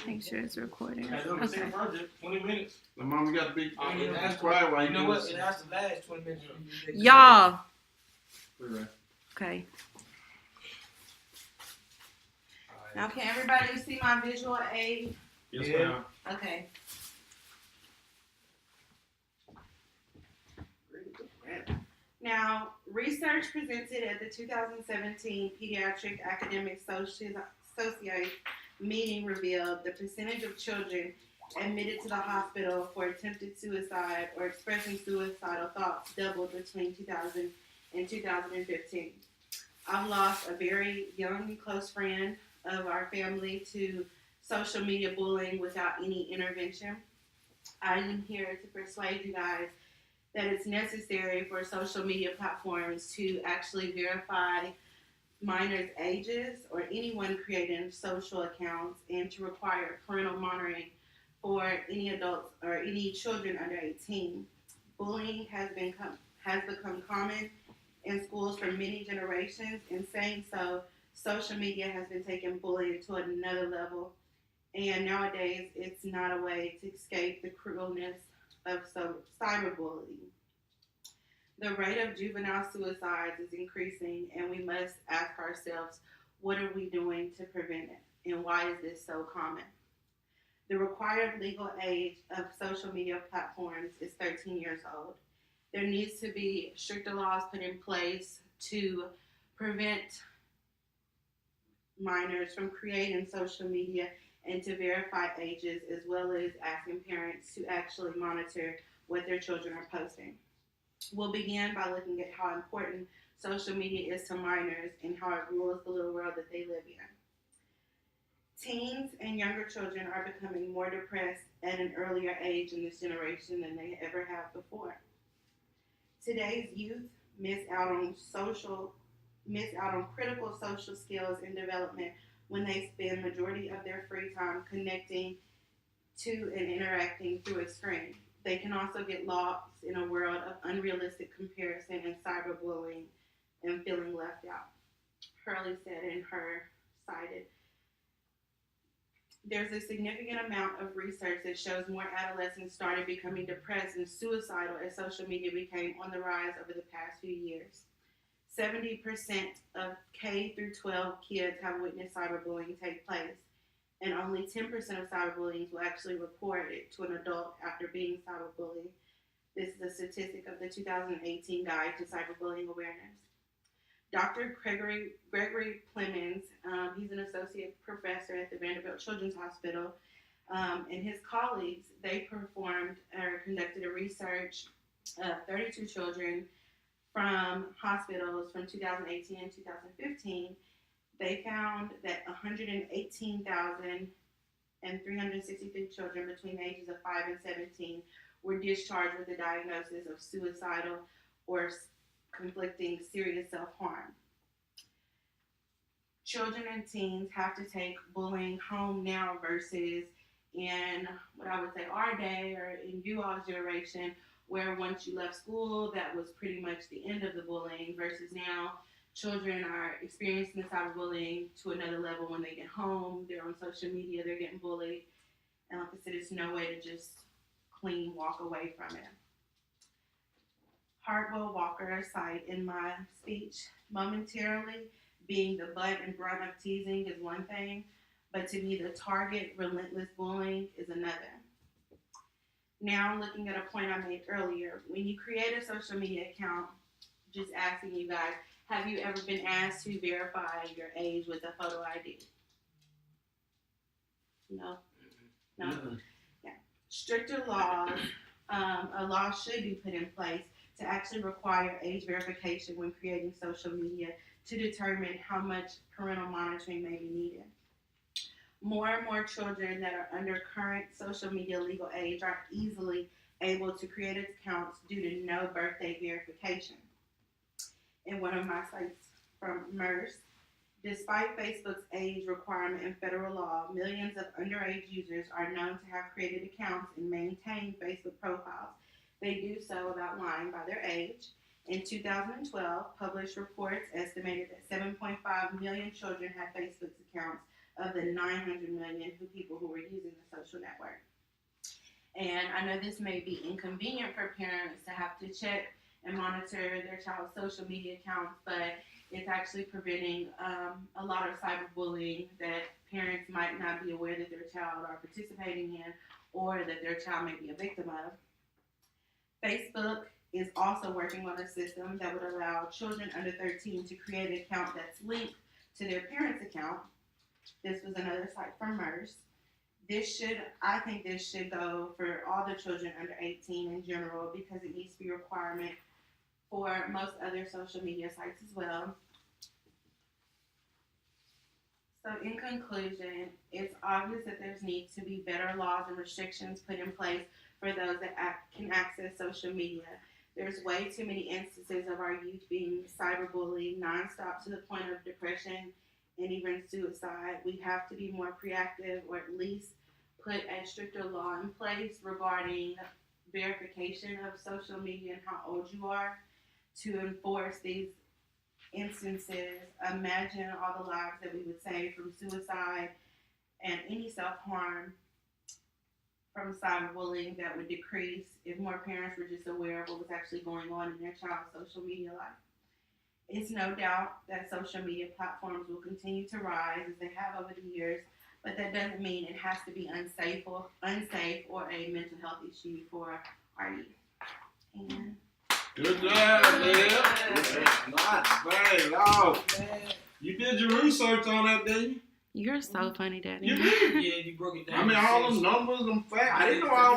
Make sure it's recording. I know the same project, 20 minutes. The mama got to be That's quiet while you know what? do It has to last 20 minutes. Y'all. Right. Okay. Now, can everybody see my visual aid? Yes, Yeah. ma'am. Okay. Now, research presented at the 2017 Pediatric Academic Association meeting revealed the percentage of children admitted to the hospital for attempted suicide or expressing suicidal thoughts doubled between 2000 and 2015. I've lost a very young and close friend of our family to social media bullying without any intervention. I am here to persuade you guys that it's necessary for social media platforms to actually verify minors' ages or anyone creating social accounts and to require parental monitoring for any adults or any children under 18. Bullying has become common in schools for many generations. In saying so, social media has been taking bullying to another level. And nowadays, it's not a way to escape the cruelness of cyberbullying. The rate of juvenile suicides is increasing, and we must ask ourselves, what are we doing to prevent it, and why is this so common? The required legal age of social media platforms is 13 years old. There needs to be stricter laws put in place to prevent minors from creating social media and to verify ages, as well as asking parents to actually monitor what their children are posting. We'll begin by looking at how important social media is to minors and how it rules the little world that they live in. Teens and younger children are becoming more depressed at an earlier age in this generation than they ever have before. Today's youth miss out on critical social skills and development when they spend majority of their free time connecting to and interacting through a screen. They can also get lost in a world of unrealistic comparison and cyberbullying and feeling left out. Hurley said in her cited, there's a significant amount of research that shows more adolescents started becoming depressed and suicidal as social media became on the rise over the past few years. 70% of K through 12 kids have witnessed cyberbullying take place, and only 10% of cyberbullying will actually report it to an adult after being cyberbullied. This is a statistic of the 2018 Guide to Cyberbullying Awareness. Dr. Gregory Clemens, he's an associate professor at the Vanderbilt Children's Hospital, and his colleagues, they conducted a research of 32 children from hospitals from 2018 and 2015. They found that 118,363 children between the ages of 5 and 17 were discharged with a diagnosis of suicidal or conflicting serious self-harm. Children and teens have to take bullying home now versus in what I would say our day or in you all's generation, where once you left school, that was pretty much the end of the bullying, versus now children are experiencing the cyberbullying to another level when they get home. They're on social media, they're getting bullied. And like I said, it's no way to just clean walk away from it. Hartwell Walker cite in my speech, momentarily being the butt and brunt of teasing is one thing, but to be the target, relentless bullying is another. Now, looking at a point I made earlier, when you create a social media account, just asking you guys, have you ever been asked to verify your age with a photo ID? No? No? Mm-hmm. Yeah. Stricter laws, a law should be put in place to actually require age verification when creating social media to determine how much parental monitoring may be needed. More and more children that are under current social media legal age are easily able to create accounts due to no birthday verification. In one of my sites from MERS, despite Facebook's age requirement in federal law, millions of underage users are known to have created accounts and maintain Facebook profiles. They do so without lying by their age. In 2012, published reports estimated that 7.5 million children had Facebook accounts, of the 900 million people who were using the social network. And I know this may be inconvenient for parents to have to check and monitor their child's social media accounts, but it's actually preventing a lot of cyberbullying that parents might not be aware that their child are participating in or that their child may be a victim of. Facebook is also working on a system that would allow children under 13 to create an account that's linked to their parents' account. This was another site from MERS. I think this should go for all the children under 18 in general because it needs to be a requirement for most other social media sites as well. So in conclusion, it's obvious that there's need to be better laws and restrictions put in place for those that can access social media. There's way too many instances of our youth being cyberbullied nonstop to the point of depression and even suicide. We have to be more proactive, or at least put a stricter law in place regarding verification of social media and how old you are to enforce these instances. Imagine all the lives that we would save from suicide and any self-harm from cyberbullying that would decrease if more parents were just aware of what was actually going on in their child's social media life. It's no doubt that social media platforms will continue to rise as they have over the years, but that doesn't mean it has to be unsafe or a mental health issue for our youth. Amen. Good job, man. Not bad, no. You did your research on that, didn't you? You're so funny, Daddy. You did. Yeah, you broke it down. I mean, all them numbers, them facts. I didn't know all